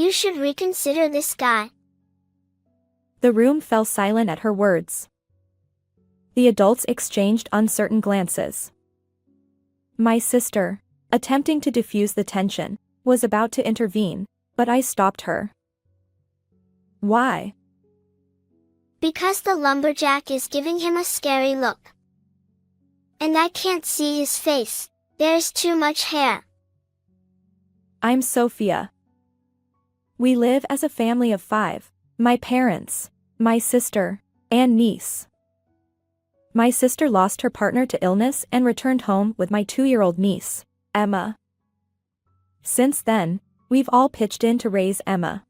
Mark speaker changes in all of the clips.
Speaker 1: You should reconsider this guy.
Speaker 2: The room fell silent at her words. The adults exchanged uncertain glances. My sister, attempting to diffuse the tension, was about to intervene, but I stopped her. Why?
Speaker 1: Because the lumberjack is giving him a scary look. And I can't see his face, there's too much hair.
Speaker 2: I'm Sophia. We live as a family of 5, my parents, my sister, and niece. My sister lost her partner to illness and returned home with my 2-year-old niece, Emma. Since then, we've all pitched in to raise Emma.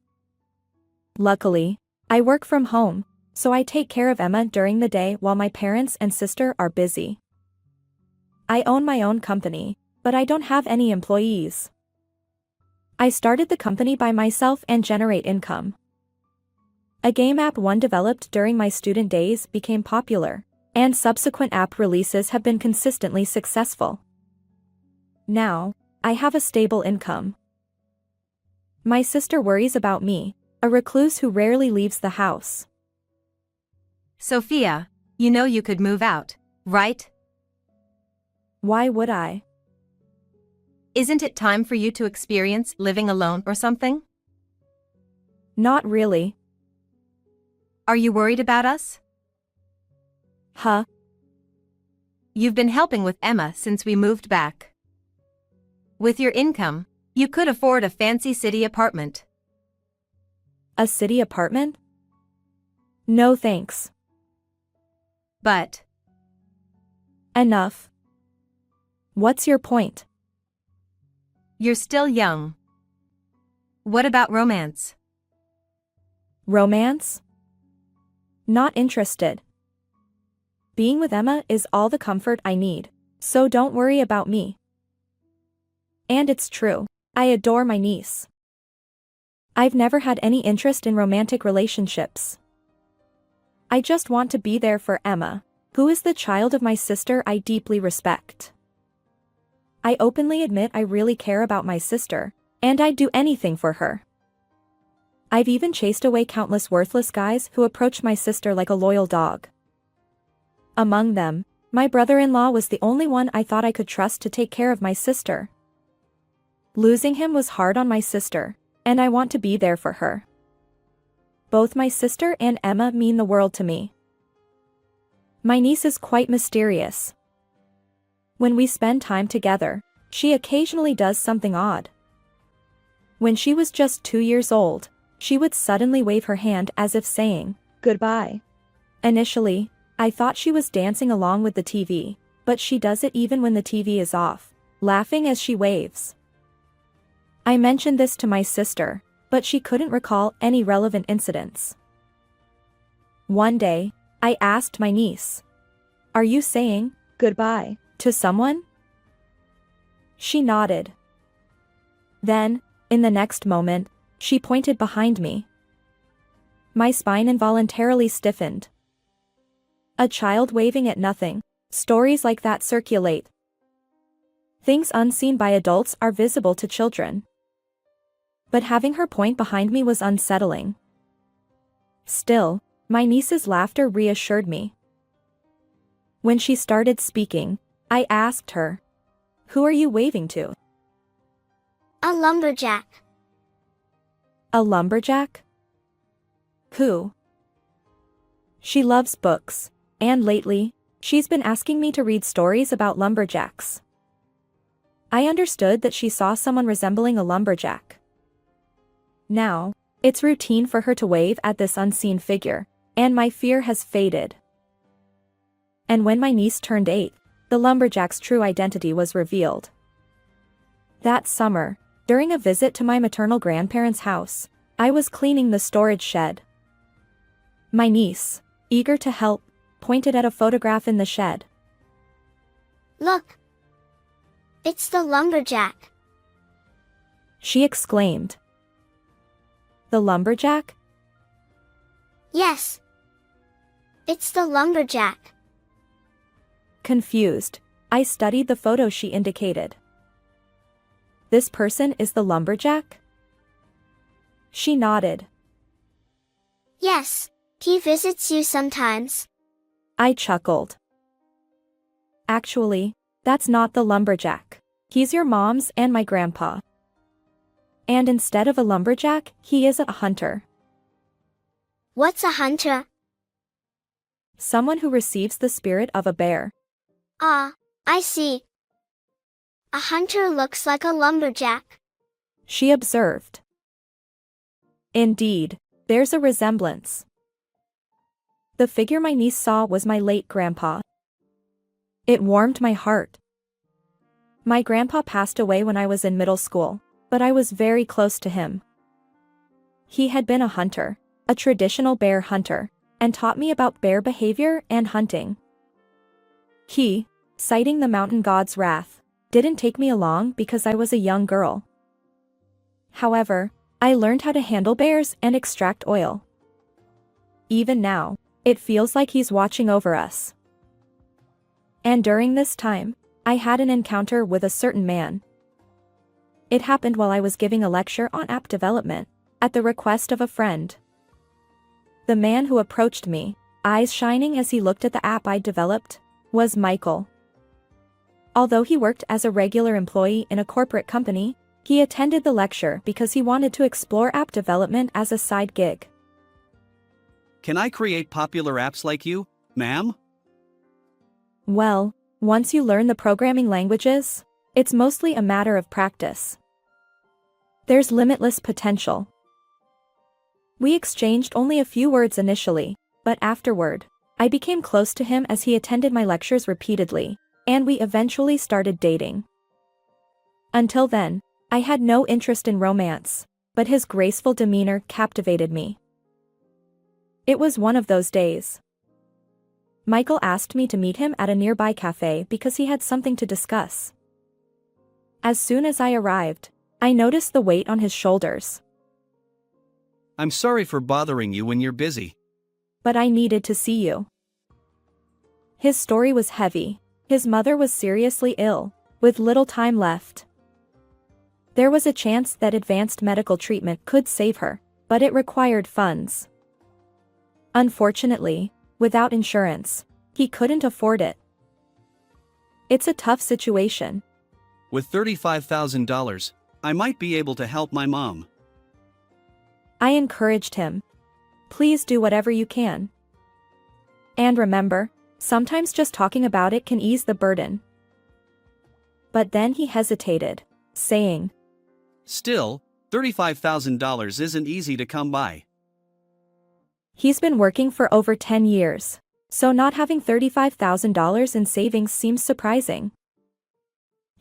Speaker 2: Luckily, I work from home, so I take care of Emma during the day while my parents and sister are busy. I own my own company, but I don't have any employees. I started the company by myself and generate income. A game app one developed during my student days became popular, and subsequent app releases have been consistently successful. Now, I have a stable income. My sister worries about me, a recluse who rarely leaves the house.
Speaker 3: Sophia, you know you could move out, right?
Speaker 2: Why would I?
Speaker 3: Isn't it time for you to experience living alone or something?
Speaker 2: Not really.
Speaker 3: Are you worried about us?
Speaker 2: Huh?
Speaker 3: You've been helping with Emma since we moved back. With your income, you could afford a fancy city apartment.
Speaker 2: A city apartment? No thanks.
Speaker 3: But
Speaker 2: Enough. What's your point?
Speaker 3: you're still young. What about romance?
Speaker 2: Romance? Not interested. Being with Emma is all the comfort I need, so don't worry about me. And it's true, I adore my niece. I've never had any interest in romantic relationships. I just want to be there for Emma, who is the child of my sister I deeply respect. I openly admit I really care about my sister, and I'd do anything for her. I've even chased away countless worthless guys who approached my sister like a loyal dog. Among them, my brother-in-law was the only one I thought I could trust to take care of my sister. Losing him was hard on my sister, and I want to be there for her. Both my sister and Emma mean the world to me. My niece is quite mysterious. When we spend time together, she occasionally does something odd. When she was just 2 years old, she would suddenly wave her hand as if saying, "Goodbye." Initially, I thought she was dancing along with the TV, but she does it even when the TV is off, laughing as she waves. I mentioned this to my sister, but she couldn't recall any relevant incidents. One day, I asked my niece, "Are you saying goodbye to someone?" She nodded. Then, in the next moment, she pointed behind me. My spine involuntarily stiffened. A child waving at nothing. Stories like that circulate. Things unseen by adults are visible to children. But having her point behind me was unsettling. Still, my niece's laughter reassured me. When she started speaking, I asked her, "Who are you waving to?"
Speaker 1: A lumberjack.
Speaker 2: A lumberjack? Who? She loves books, and lately, she's been asking me to read stories about lumberjacks. I understood that she saw someone resembling a lumberjack. Now, it's routine for her to wave at this unseen figure, and my fear has faded. And when my niece turned 8, the lumberjack's true identity was revealed. That summer, during a visit to my maternal grandparents' house, I was cleaning the storage shed. My niece, eager to help, pointed at a photograph in the shed.
Speaker 1: Look! It's the lumberjack.
Speaker 2: She exclaimed. The lumberjack?
Speaker 1: Yes. It's the lumberjack.
Speaker 2: Confused, I studied the photo she indicated. This person is the lumberjack? She nodded.
Speaker 1: Yes, he visits you sometimes.
Speaker 2: I chuckled. Actually, that's not the lumberjack. He's your mom's and my grandpa. And instead of a lumberjack, he is a hunter.
Speaker 1: What's a hunter?
Speaker 2: Someone who receives the spirit of a bear.
Speaker 1: Ah, I see. A hunter looks like a lumberjack.
Speaker 2: She observed. Indeed, there's a resemblance. The figure my niece saw was my late grandpa. It warmed my heart. My grandpa passed away when I was in middle school, but I was very close to him. He had been a hunter, a traditional bear hunter, and taught me about bear behavior and hunting. He, citing the mountain god's wrath, didn't take me along because I was a young girl. However, I learned how to handle bears and extract oil. Even now, it feels like he's watching over us. And during this time, I had an encounter with a certain man. It happened while I was giving a lecture on app development, at the request of a friend. The man who approached me, eyes shining as he looked at the app I developed, was Michael. Although he worked as a regular employee in a corporate company, he attended the lecture because he wanted to explore app development as a side gig.
Speaker 4: Can I create popular apps like you, ma'am?
Speaker 2: Well, once you learn the programming languages, it's mostly a matter of practice. There's limitless potential. We exchanged only a few words initially, but afterward, I became close to him as he attended my lectures repeatedly, and we eventually started dating. Until then, I had no interest in romance, but his graceful demeanor captivated me. It was one of those days. Michael asked me to meet him at a nearby cafe because he had something to discuss. As soon as I arrived, I noticed the weight on his shoulders.
Speaker 4: I'm sorry for bothering you when you're busy.
Speaker 2: But I needed to see you. His story was heavy. His mother was seriously ill, with little time left. There was a chance that advanced medical treatment could save her, but it required funds. Unfortunately, without insurance, he couldn't afford it. It's a tough situation.
Speaker 4: With $35,000, I might be able to help my mom.
Speaker 2: I encouraged him. Please do whatever you can. And remember, sometimes just talking about it can ease the burden. But then he hesitated, saying,
Speaker 4: Still, $35,000 isn't easy to come by.
Speaker 2: He's been working for over 10 years, so not having $35,000 in savings seems surprising.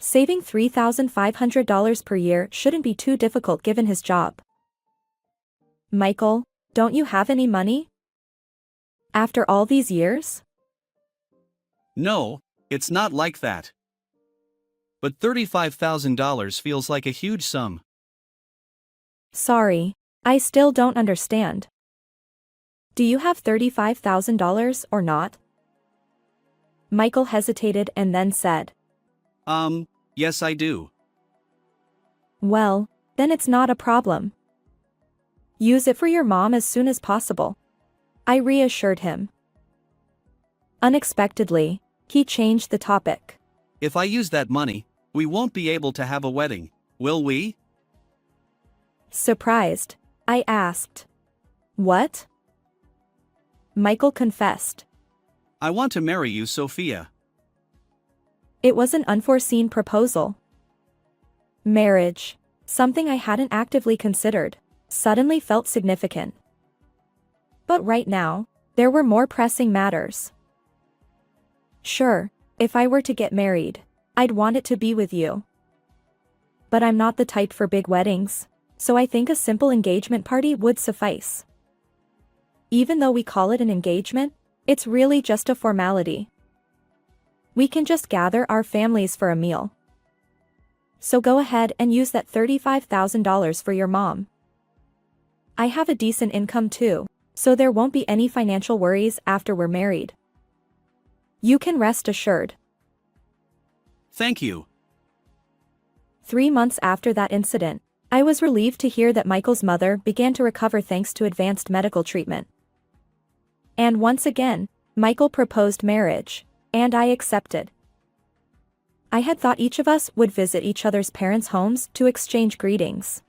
Speaker 2: Saving $3,500 per year shouldn't be too difficult given his job. Michael, don't you have any money? After all these years?
Speaker 4: No, it's not like that. But $35,000 feels like a huge sum.
Speaker 2: Sorry, I still don't understand. Do you have $35,000 or not? Michael hesitated and then said,
Speaker 4: Yes I do.
Speaker 2: Well, then it's not a problem. Use it for your mom as soon as possible. I reassured him. Unexpectedly, he changed the topic.
Speaker 4: If I use that money, we won't be able to have a wedding, will we?
Speaker 2: Surprised, I asked. What? Michael confessed.
Speaker 4: I want to marry you, Sophia.
Speaker 2: It was an unforeseen proposal. Marriage, something I hadn't actively considered, suddenly felt significant. But right now, there were more pressing matters. Sure, if I were to get married, I'd want it to be with you. But I'm not the type for big weddings, so I think a simple engagement party would suffice. Even though we call it an engagement, it's really just a formality. We can just gather our families for a meal. So go ahead and use that $35,000 for your mom. I have a decent income too, so there won't be any financial worries after we're married. You can rest assured.
Speaker 4: Thank you.
Speaker 2: 3 months after that incident, I was relieved to hear that Michael's mother began to recover thanks to advanced medical treatment. And once again, Michael proposed marriage, and I accepted. I had thought each of us would visit each other's parents' homes to exchange greetings.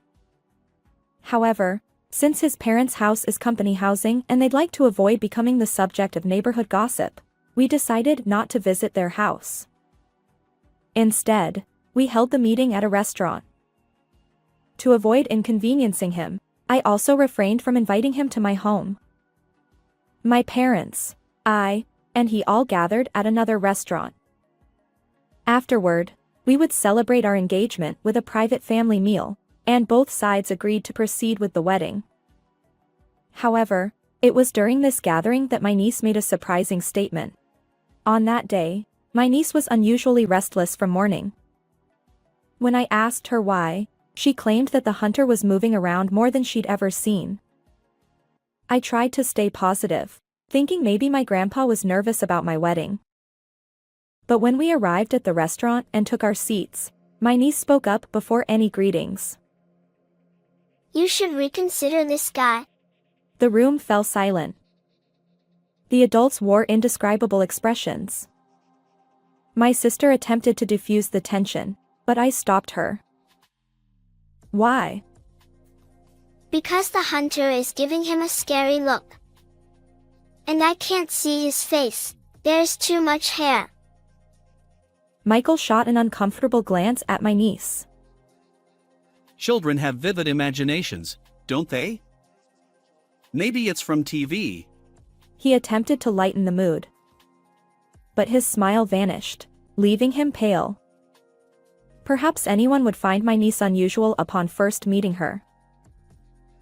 Speaker 2: However, since his parents' house is company housing and they'd like to avoid becoming the subject of neighborhood gossip, we decided not to visit their house. Instead, we held the meeting at a restaurant. To avoid inconveniencing him, I also refrained from inviting him to my home. My parents, I, and he all gathered at another restaurant. Afterward, we would celebrate our engagement with a private family meal, and both sides agreed to proceed with the wedding. However, it was during this gathering that my niece made a surprising statement. On that day, my niece was unusually restless from mourning. When I asked her why, she claimed that the hunter was moving around more than she'd ever seen. I tried to stay positive, thinking maybe my grandpa was nervous about my wedding. But when we arrived at the restaurant and took our seats, my niece spoke up before any greetings.
Speaker 1: You should reconsider this guy.
Speaker 2: The room fell silent. The adults wore indescribable expressions. My sister attempted to diffuse the tension, but I stopped her. Why?
Speaker 1: Because the hunter is giving him a scary look. And I can't see his face, there's too much hair.
Speaker 2: Michael shot an uncomfortable glance at my niece.
Speaker 4: Children have vivid imaginations, don't they? Maybe it's from TV.
Speaker 2: He attempted to lighten the mood. But his smile vanished, leaving him pale. Perhaps anyone would find my niece unusual upon first meeting her.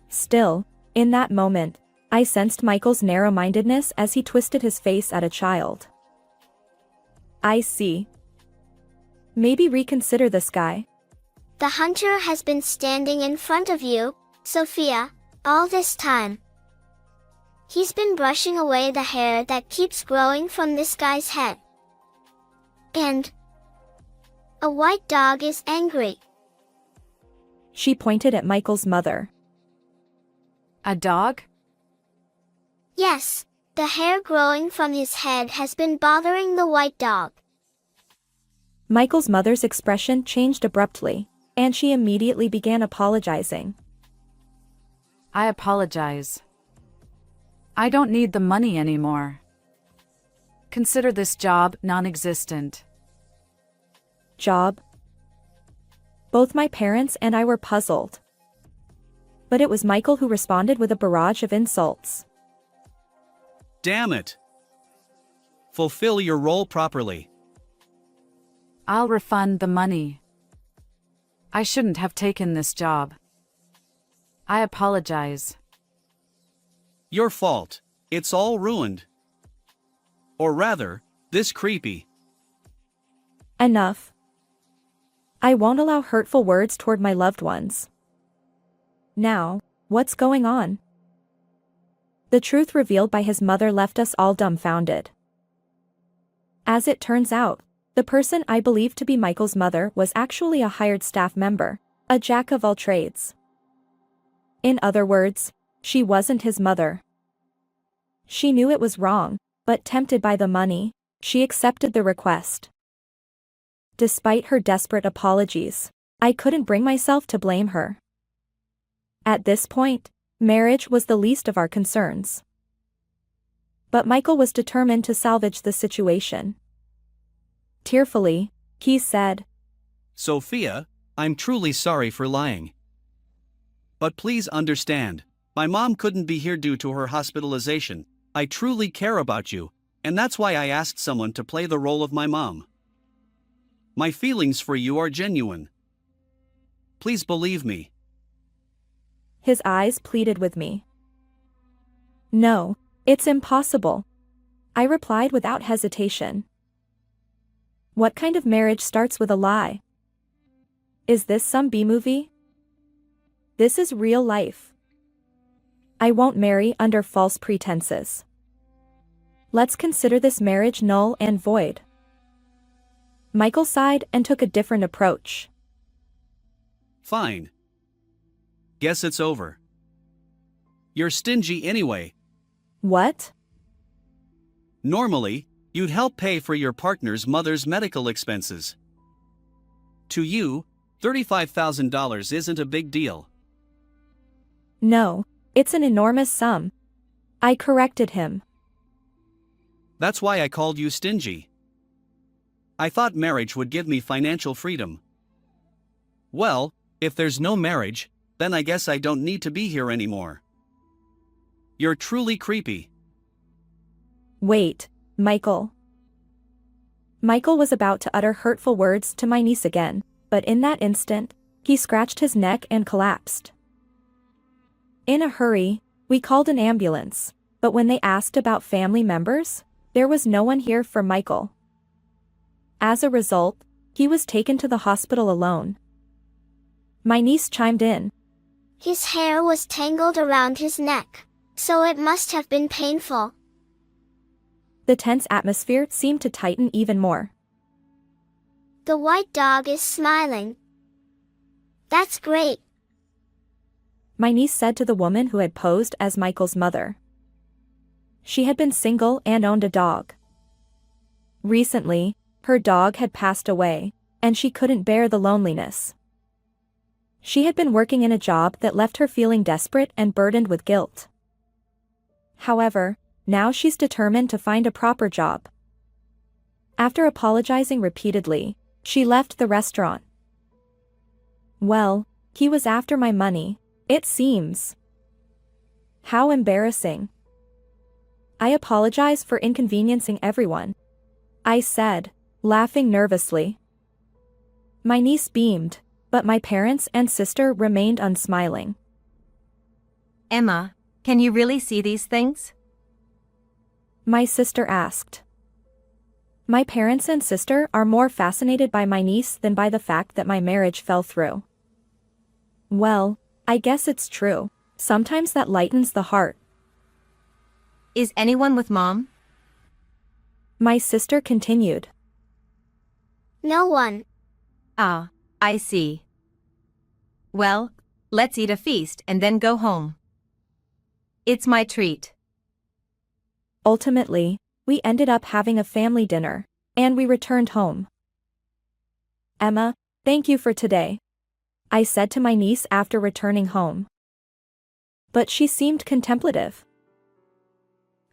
Speaker 2: Still, in that moment, I sensed Michael's narrow-mindedness as he twisted his face at a child. I see. Maybe reconsider this guy.
Speaker 1: The hunter has been standing in front of you, Sophia, all this time. He's been brushing away the hair that keeps growing from this guy's head. And a white dog is angry.
Speaker 2: She pointed at Michael's mother.
Speaker 3: A dog?
Speaker 1: Yes, the hair growing from his head has been bothering the white dog.
Speaker 2: Michael's mother's expression changed abruptly, and she immediately began apologizing.
Speaker 5: I apologize. I don't need the money anymore. Consider this job non-existent.
Speaker 2: Job? Both my parents and I were puzzled. But it was Michael who responded with a barrage of insults.
Speaker 4: Damn it! Fulfill your role properly.
Speaker 5: I'll refund the money. I shouldn't have taken this job. I apologize.
Speaker 4: Your fault. It's all ruined. Or rather, this creepy.
Speaker 2: Enough. I won't allow hurtful words toward my loved ones. Now, what's going on? The truth revealed by his mother left us all dumbfounded. As it turns out, the person I believed to be Michael's mother was actually a hired staff member, a jack of all trades. In other words, she wasn't his mother. She knew it was wrong, but tempted by the money, she accepted the request. Despite her desperate apologies, I couldn't bring myself to blame her. At this point, marriage was the least of our concerns. But Michael was determined to salvage the situation. Tearfully, he said,
Speaker 4: Sophia, I'm truly sorry for lying. But please understand, my mom couldn't be here due to her hospitalization. I truly care about you, and that's why I asked someone to play the role of my mom. My feelings for you are genuine. Please believe me.
Speaker 2: His eyes pleaded with me. No, it's impossible. I replied without hesitation. What kind of marriage starts with a lie? Is this some B-movie? This is real life. I won't marry under false pretenses. Let's consider this marriage null and void. Michael sighed and took a different approach.
Speaker 4: Fine. guess it's over. You're stingy anyway.
Speaker 2: What?
Speaker 4: Normally, you'd help pay for your partner's mother's medical expenses. To you, $35,000 isn't a big deal.
Speaker 2: No, it's an enormous sum. I corrected him.
Speaker 4: That's why I called you stingy. I thought marriage would give me financial freedom. Well, if there's no marriage, then I guess I don't need to be here anymore. You're truly creepy.
Speaker 2: Wait, Michael. Michael was about to utter hurtful words to my niece again, but in that instant, he scratched his neck and collapsed. In a hurry, we called an ambulance, but when they asked about family members, there was no one here for Michael. As a result, he was taken to the hospital alone. My niece chimed in.
Speaker 1: His hair was tangled around his neck, so it must have been painful.
Speaker 2: The tense atmosphere seemed to tighten even more.
Speaker 1: The white dog is smiling. That's great.
Speaker 2: My niece said to the woman who had posed as Michael's mother. She had been single and owned a dog. Recently, her dog had passed away, and she couldn't bear the loneliness. She had been working in a job that left her feeling desperate and burdened with guilt. However, now she's determined to find a proper job. After apologizing repeatedly, she left the restaurant. Well, he was after my money, it seems. How embarrassing. I apologize for inconveniencing everyone, I said, laughing nervously. My niece beamed, but my parents and sister remained unsmiling.
Speaker 3: Emma, can you really see these things?
Speaker 2: My sister asked. My parents and sister are more fascinated by my niece than by the fact that my marriage fell through. Well, I guess it's true. Sometimes that lightens the heart.
Speaker 3: Is anyone with Mom?
Speaker 2: My sister continued.
Speaker 1: No one.
Speaker 3: Ah, I see. Well, let's eat a feast and then go home. It's my treat.
Speaker 2: Ultimately, we ended up having a family dinner, and we returned home. Emma, thank you for today, I said to my niece after returning home. But she seemed contemplative.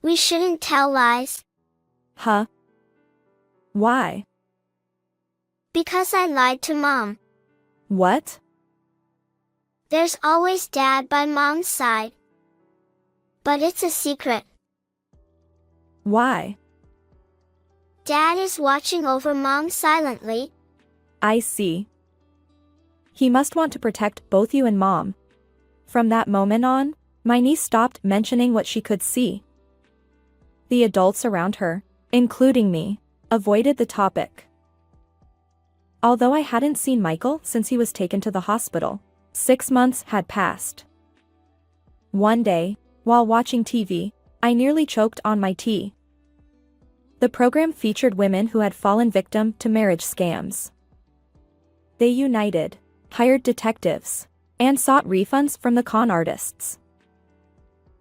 Speaker 1: We shouldn't tell lies.
Speaker 2: Huh? Why?
Speaker 1: Because I lied to Mom.
Speaker 2: What?
Speaker 1: There's always Dad by Mom's side. But it's a secret.
Speaker 2: Why?
Speaker 1: Dad is watching over Mom silently.
Speaker 2: I see. He must want to protect both you and Mom. From that moment on, my niece stopped mentioning what she could see. The adults around her, including me, avoided the topic. Although I hadn't seen Michael since he was taken to the hospital, 6 months had passed. One day, while watching TV, I nearly choked on my tea. The program featured women who had fallen victim to marriage scams. They united, hired detectives, and sought refunds from the con artists.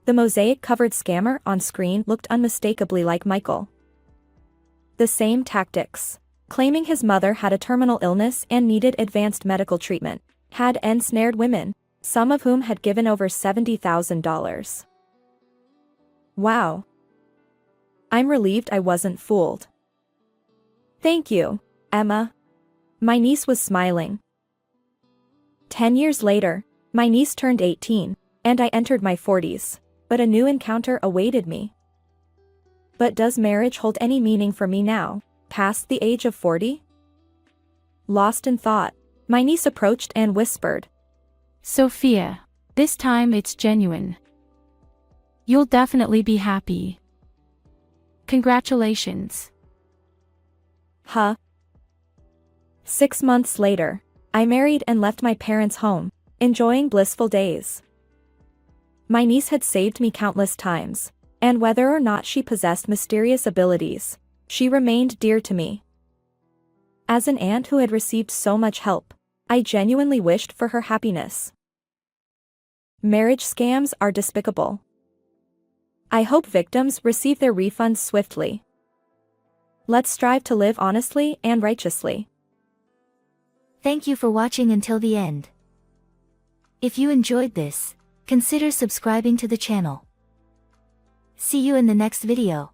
Speaker 2: The mosaic-covered scammer on screen looked unmistakably like Michael. The same tactics, claiming his mother had a terminal illness and needed advanced medical treatment, had ensnared women, some of whom had given over $70,000. Wow. I'm relieved I wasn't fooled. Thank you, Emma. My niece was smiling. 10 years later, my niece turned 18, and I entered my 40s, but a new encounter awaited me. But does marriage hold any meaning for me now, past the age of 40? Lost in thought, my niece approached and whispered.
Speaker 6: Sophia, this time it's genuine. You'll definitely be happy. Congratulations.
Speaker 2: Huh? 6 months later, I married and left my parents' home, enjoying blissful days. My niece had saved me countless times, and whether or not she possessed mysterious abilities, she remained dear to me. As an aunt who had received so much help, I genuinely wished for her happiness. Marriage scams are despicable. I hope victims receive their refunds swiftly. Let's strive to live honestly and righteously.
Speaker 7: Thank you for watching until the end. If you enjoyed this, consider subscribing to the channel. See you in the next video.